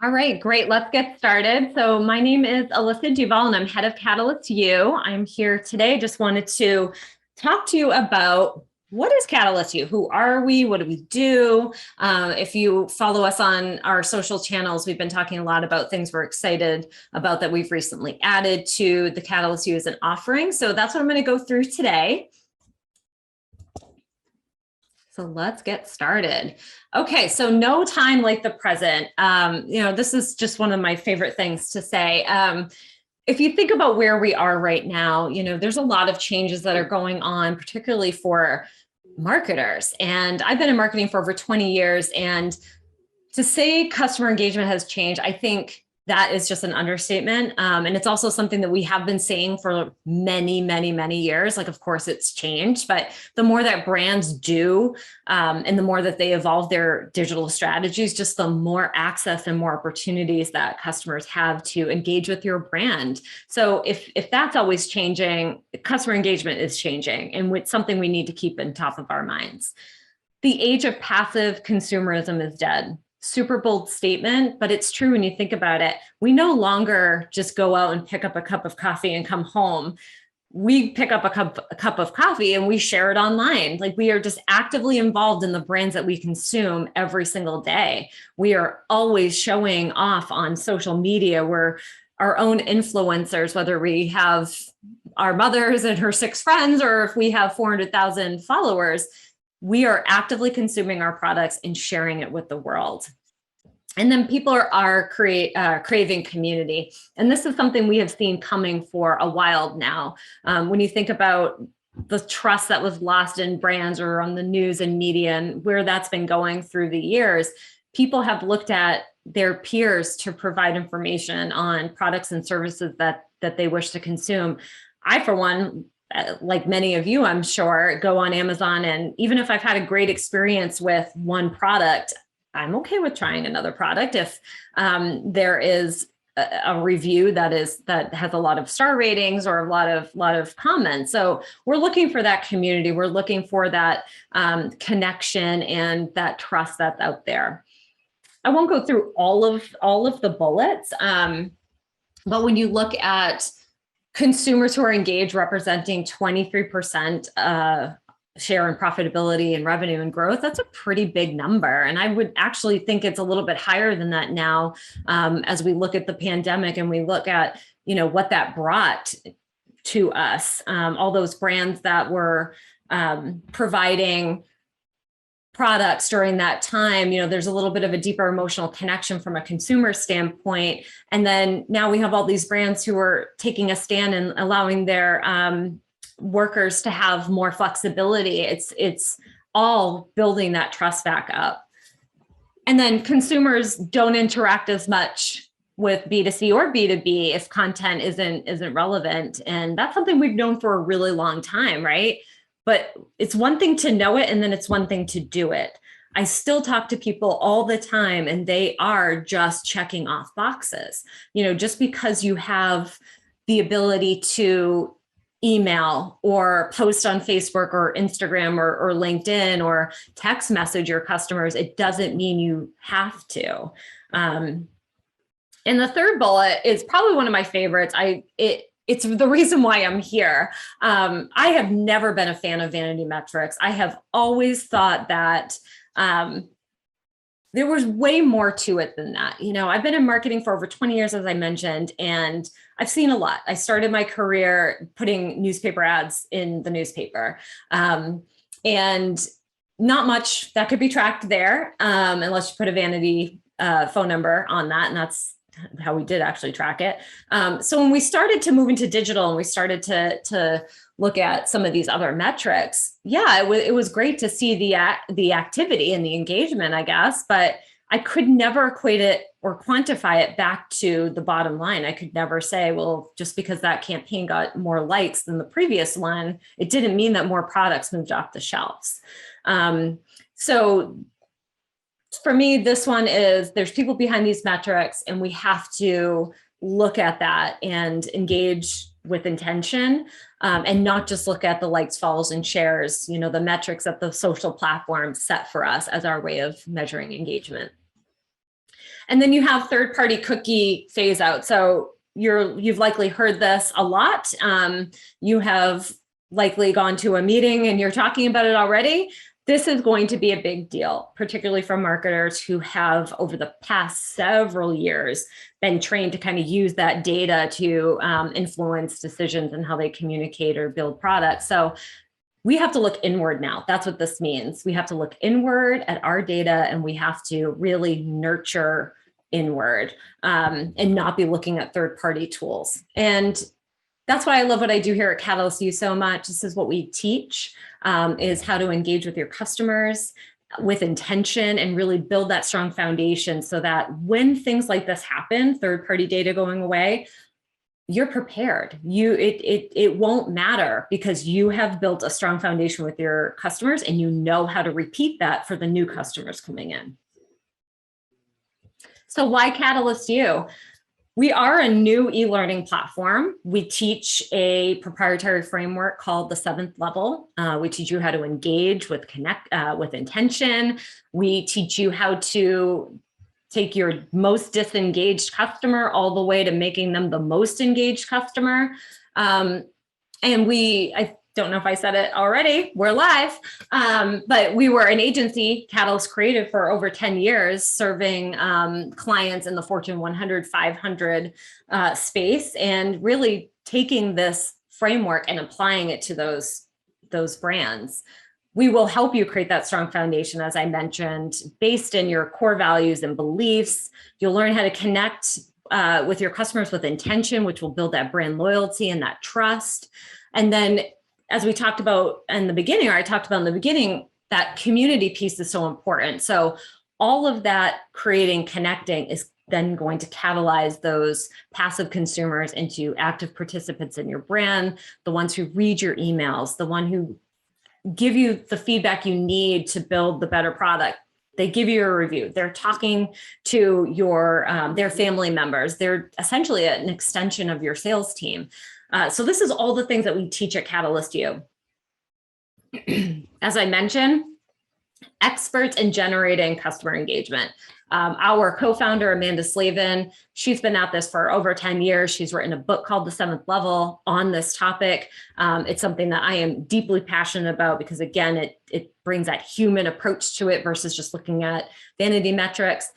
All right, great. Let's get started. So my name is Alyssa Duval and I'm head of CatalystU. I'm here today. Just wanted to talk to you about what is CatalystU? Who are we? What do we do? If you follow us on our social channels, we've been talking a lot about things we're excited about that we've recently added to the CatalystU as an offering. So that's what I'm going to go through today. So let's get started. Okay, so no time like the present. This is just one of my favorite things to say. If you think about where we are right now, there's a lot of changes that are going on, particularly for marketers. And I've been in marketing for over 20 years. And to say customer engagement has changed, I think that is just an understatement. And it's also something that we have been saying for many, many, many years. Like, of course, it's changed, but the more that brands do, and the more that they evolve their digital strategies, just the more access and more opportunities that customers have to engage with your brand. So if that's always changing, customer engagement is changing, and it's something we need to keep in top of our minds. The age of passive consumerism is dead. Super bold statement, but it's true when you think about it. We no longer just go out and pick up a cup of coffee and come home. We pick up a cup of coffee and we share it online. Like, we are just actively involved in the brands that we consume every single day. We are always showing off on social media. We're our own influencers, whether we have our mothers and her 6 friends, or if we have 400,000 followers. We are actively consuming our products and sharing it with the world. And then people are craving community. And this is something we have seen coming for a while now. When you think about the trust that was lost in brands or on the news and media and where that's been going through the years, people have looked at their peers to provide information on products and services that they wish to consume. I, for one, like many of you, I'm sure, go on Amazon, and even if I've had a great experience with one product, I'm okay with trying another product if there is a review that has a lot of star ratings or a lot of comments. So we're looking for that community. We're looking for that connection and that trust that's out there. I won't go through all of the bullets, but when you look at consumers who are engaged, representing 23% share in profitability and revenue and growth, that's a pretty big number. And I would actually think it's a little bit higher than that now, as we look at the pandemic and we look at, what that brought to us. All those brands that were providing products during that time, there's a little bit of a deeper emotional connection from a consumer standpoint. And then now we have all these brands who are taking a stand and allowing their workers to have more flexibility. It's all building that trust back up. And then consumers don't interact as much with B2C or B2B if content isn't relevant. And that's something we've known for a really long time, right? But it's one thing to know it, and then it's one thing to do it. I still talk to people all the time, and they are just checking off boxes. Just because you have the ability to email or post on Facebook or Instagram or LinkedIn or text message your customers, it doesn't mean you have to. And the third bullet is probably one of my favorites. It's the reason why I'm here. I have never been a fan of vanity metrics. I have always thought that there was way more to it than that. I've been in marketing for over 20 years, as I mentioned, and I've seen a lot. I started my career putting newspaper ads in the newspaper, and not much that could be tracked there, unless you put a vanity phone number on that, and that's how we did actually track it. So when we started to move into digital and we started to look at some of these other metrics, it was great to see the activity and the engagement, I guess, but I could never equate it or quantify it back to the bottom line. I could never say, well, just because that campaign got more likes than the previous one, it didn't mean that more products moved off the shelves. So for me, this one is there's people behind these metrics, and we have to look at that and engage with intention, and not just look at the likes, follows, and shares, the metrics that the social platforms set for us as our way of measuring engagement. And then you have third-party cookie phase out. So you've likely heard this a lot. You have likely gone to a meeting and you're talking about it already. This is going to be a big deal, particularly for marketers who have over the past several years been trained to kind of use that data to influence decisions and how they communicate or build products. So we have to look inward now. That's what this means. We have to look inward at our data, and we have to really nurture inward and not be looking at third-party tools. And that's why I love what I do here at CatalystU so much. This is what we teach, is how to engage with your customers with intention and really build that strong foundation so that when things like this happen, third-party data going away, you're prepared. It won't matter because you have built a strong foundation with your customers and you know how to repeat that for the new customers coming in. So why CatalystU? We are a new e-learning platform. We teach a proprietary framework called the 7th level. We teach you how to engage with with intention. We teach you how to take your most disengaged customer all the way to making them the most engaged customer. And I don't know if I said it already, we're live, but we were an agency, Catalyst Creative, for over 10 years, serving clients in the Fortune 100, 500 space, and really taking this framework and applying it to those brands. We will help you create that strong foundation, as I mentioned, based in your core values and beliefs. You'll learn how to connect with your customers with intention, which will build that brand loyalty and that trust. And then, as we talked about in the beginning, or I talked about in the beginning, that community piece is so important. So all of that creating, connecting is then going to catalyze those passive consumers into active participants in your brand, the ones who read your emails, the one who give you the feedback you need to build the better product. They give you a review. They're talking to their family members. They're essentially an extension of your sales team. So this is all the things that we teach at CatalystU. As I mentioned, experts in generating customer engagement. Our co-founder, Amanda Slavin, she's been at this for over 10 years. She's written a book called The 7th Level on this topic. It's something that I am deeply passionate about because, again, it brings that human approach to it versus just looking at vanity metrics.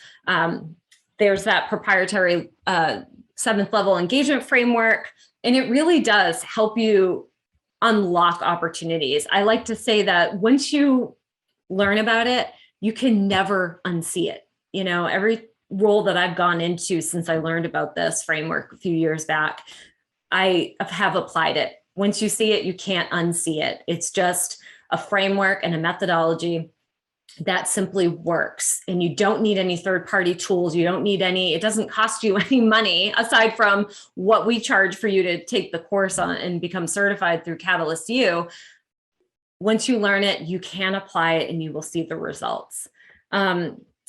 There's that proprietary 7th level engagement framework, and it really does help you unlock opportunities. I like to say that once you learn about it, you can never unsee it. You know, every role that I've gone into since I learned about this framework a few years back, I have applied it. Once you see it, you can't unsee it. It's just a framework and a methodology that simply works. And you don't need any third-party tools. You don't need it doesn't cost you any money aside from what we charge for you to take the course on and become certified through CatalystU. Once you learn it, you can apply it and you will see the results.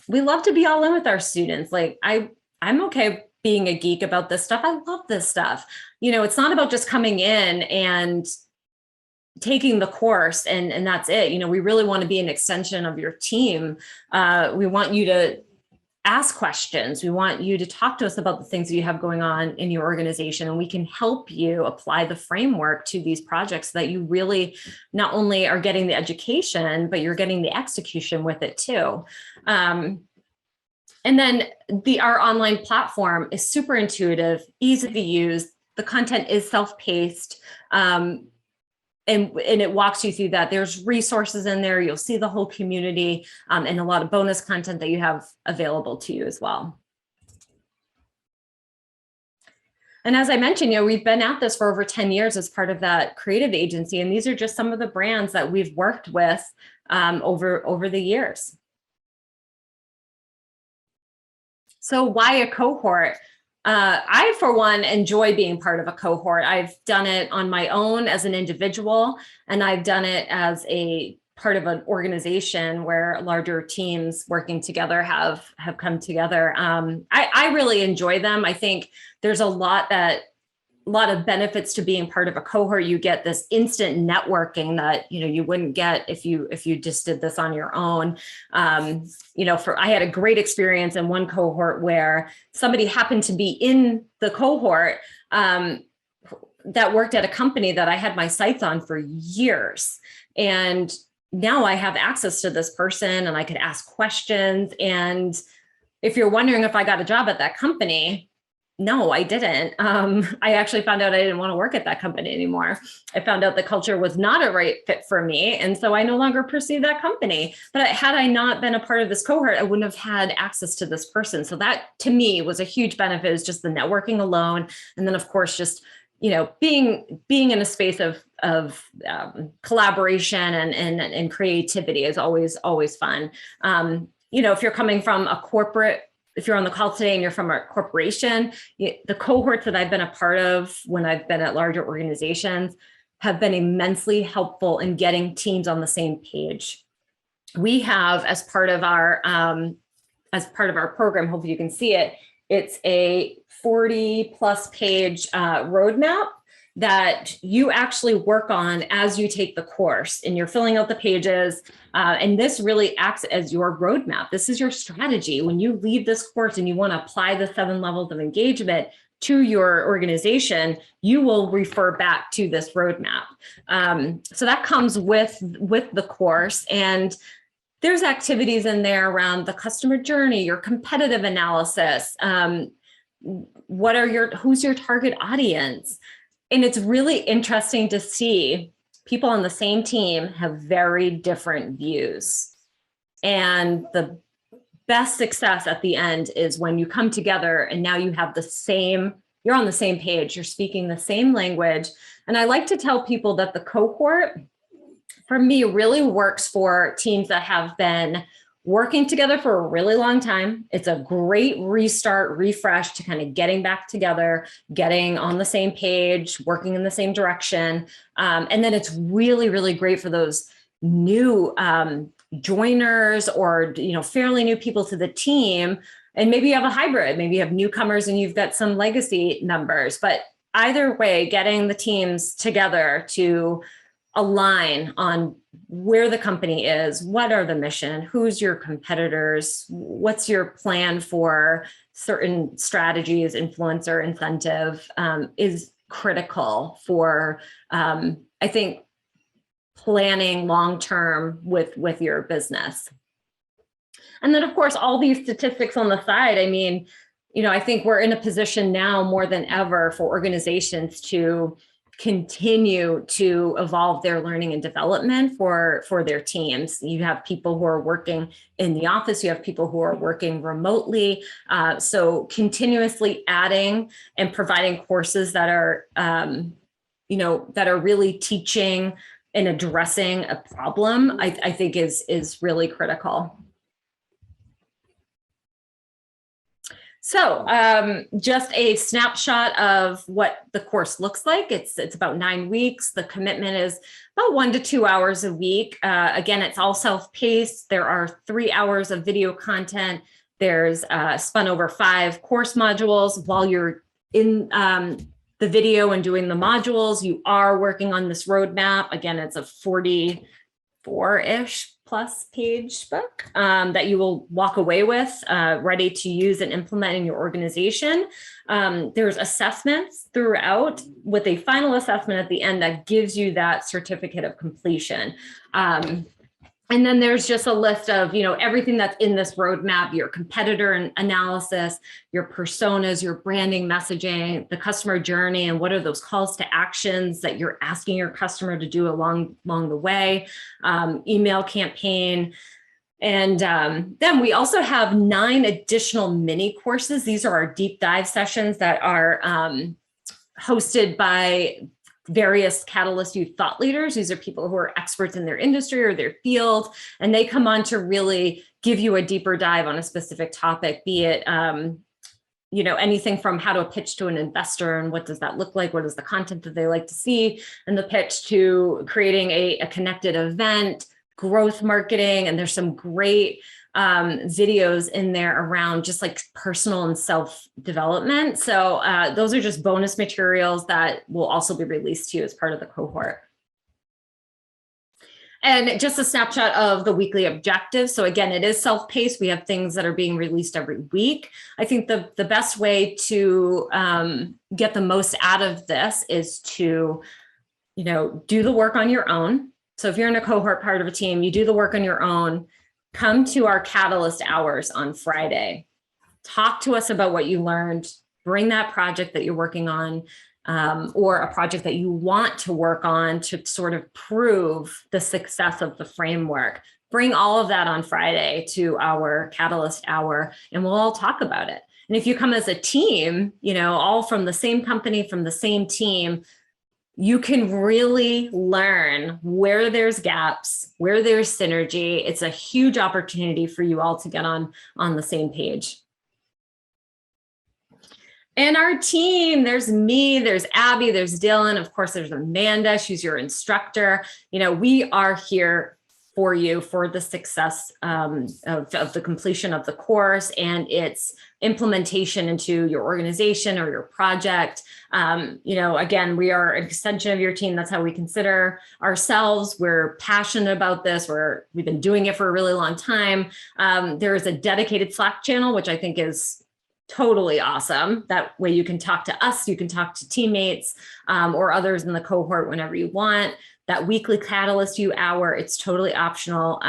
We love to be all in with our students. Like I'm okay being a geek about this stuff. I love this stuff. You know, it's not about just coming in and taking the course and that's it. You know, we really want to be an extension of your team. We want you to ask questions. We want you to talk to us about the things that you have going on in your organization, and we can help you apply the framework to these projects so that you really not only are getting the education, but you're getting the execution with it too. And then our online platform is super intuitive, easy to use. The content is self-paced. And it walks you through that. There's resources in there. You'll see the whole community and a lot of bonus content that you have available to you as well. And as I mentioned, you know, we've been at this for over 10 years as part of that creative agency. And these are just some of the brands that we've worked with over the years. So why a cohort? I, for one, enjoy being part of a cohort. I've done it on my own as an individual, and I've done it as a part of an organization where larger teams working together have come together. I really enjoy them. I think there's a lot that lot of benefits to being part of a cohort. You get this instant networking that, you wouldn't get if you just did this on your own. I had a great experience in one cohort where somebody happened to be in the cohort that worked at a company that I had my sights on for years. And now I have access to this person and I could ask questions. And if you're wondering if I got a job at that company, no, I didn't. I actually found out I didn't want to work at that company anymore. I found out the culture was not a right fit for me. And so I no longer pursued that company. But had I not been a part of this cohort, I wouldn't have had access to this person. So that to me was a huge benefit, is just the networking alone. And then of course, just, being in a space of collaboration and creativity is always fun. If you're coming from a corporate, if you're on the call today and you're from a corporation, the cohorts that I've been a part of when I've been at larger organizations have been immensely helpful in getting teams on the same page. We have, as part of our program, hopefully you can see it, it's a 40+ page roadmap that you actually work on as you take the course, and you're filling out the pages. And this really acts as your roadmap. This is your strategy. When you leave this course and you want to apply the 7 levels of engagement to your organization, you will refer back to this roadmap. So that comes with the course. And there's activities in there around the customer journey, your competitive analysis, who's your target audience. And it's really interesting to see people on the same team have very different views. And the best success at the end is when you come together and now you have you're on the same page, you're speaking the same language. And I like to tell people that the cohort, for me, really works for teams that have been working together for a really long time. It's a great refresh to kind of getting back together, getting on the same page, working in the same direction. And then it's really, really great for those new joiners or, fairly new people to the team. And maybe you have a hybrid, maybe you have newcomers and you've got some legacy members, but either way, getting the teams together to align on where the company is, what are the mission, who's your competitors, what's your plan for certain strategies, influencer incentive, is critical for, I think, planning long-term with your business. And then of course, all these statistics on the side, I think we're in a position now more than ever for organizations to continue to evolve their learning and development for their teams. You have people who are working in the office, you have people who are working remotely. So continuously adding and providing courses that are, that are really teaching and addressing a problem, I think is really critical. So just a snapshot of what the course looks like. It's about 9 weeks. The commitment is about 1 to 2 hours a week. Again, it's all self-paced. There are 3 hours of video content. There's spun over 5 course modules. While you're in the video and doing the modules, you are working on this roadmap. Again, it's a 44-ish plus page book that you will walk away with, ready to use and implement in your organization. There's assessments throughout with a final assessment at the end that gives you that certificate of completion. And then there's just a list of, everything that's in this roadmap, your competitor analysis, your personas, your branding, messaging, the customer journey, and what are those calls to actions that you're asking your customer to do along the way, email campaign. And then we also have 9 additional mini courses. These are our deep dive sessions that are hosted by various CatalystU thought leaders. These are people who are experts in their industry or their field, and they come on to really give you a deeper dive on a specific topic, be it anything from how to pitch to an investor and what does that look like, what is the content that they like to see in the pitch, to creating a connected event, growth marketing. And there's some great videos in there around just like personal and self-development. So those are just bonus materials that will also be released to you as part of the cohort. And just a snapshot of the weekly objectives. So again, it is self-paced. We have things that are being released every week. I think the best way to get the most out of this is to, do the work on your own. So if you're in a cohort part of a team, you do the work on your own. Come to our Catalyst hours on Friday. Talk to us about what you learned. Bring that project that you're working on, or a project that you want to work on to sort of prove the success of the framework. Bring all of that on Friday to our Catalyst hour, and we'll all talk about it. And if you come as a team, all from the same company, from the same team, you can really learn where there's gaps, where there's synergy. It's a huge opportunity for you all to get on the same page. And our team, there's me, there's Abby, there's Dylan, of course, there's Amanda, she's your instructor. We are here for you for the success of the completion of the course and its implementation into your organization or your project. Again, we are an extension of your team. That's how we consider ourselves. We're passionate about this. We've been doing it for a really long time. There is a dedicated Slack channel, which I think is totally awesome. That way you can talk to us, you can talk to teammates or others in the cohort whenever you want. That weekly CatalystU hour, it's totally optional,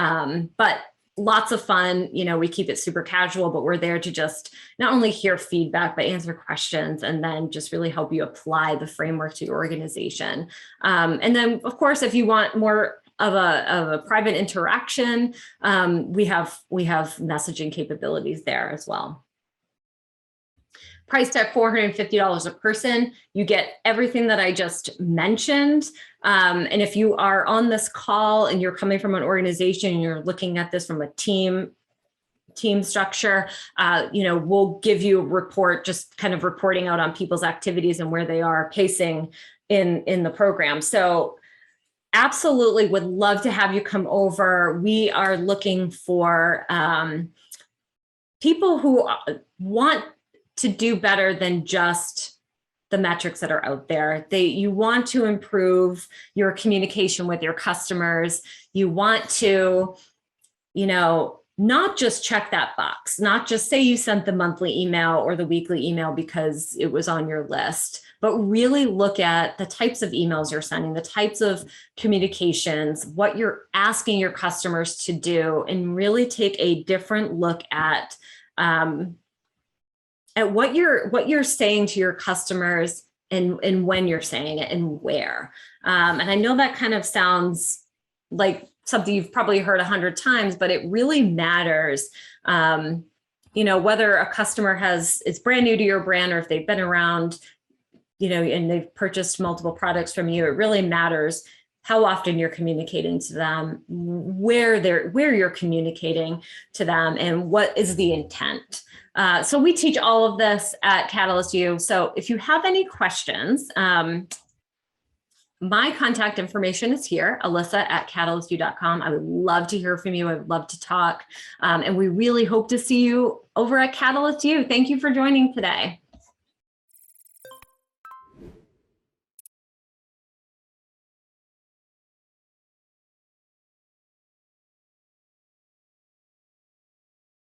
but lots of fun. We keep it super casual, but we're there to just not only hear feedback, but answer questions and then just really help you apply the framework to your organization. And then, of course, if you want more of a private interaction, we have messaging capabilities there as well. Priced at $450 a person. You get everything that I just mentioned. And if you are on this call and you're coming from an organization and you're looking at this from a team structure, we'll give you a report, just kind of reporting out on people's activities and where they are pacing in the program. So absolutely would love to have you come over. We are looking for people who want to do better than just the metrics that are out there. You want to improve your communication with your customers. You want to, not just check that box, not just say you sent the monthly email or the weekly email because it was on your list, but really look at the types of emails you're sending, the types of communications, what you're asking your customers to do, and really take a different look at what you're saying to your customers and when you're saying it and where. And I know that kind of sounds like something you've probably heard 100 times, but it really matters. Whether a customer is brand new to your brand or if they've been around, and they've purchased multiple products from you, it really matters how often you're communicating to them, where you're communicating to them, and what is the intent. So we teach all of this at CatalystU. So if you have any questions, my contact information is here, alyssa@catalystu.com. I would love to hear from you. I would love to talk. And we really hope to see you over at CatalystU. Thank you for joining today.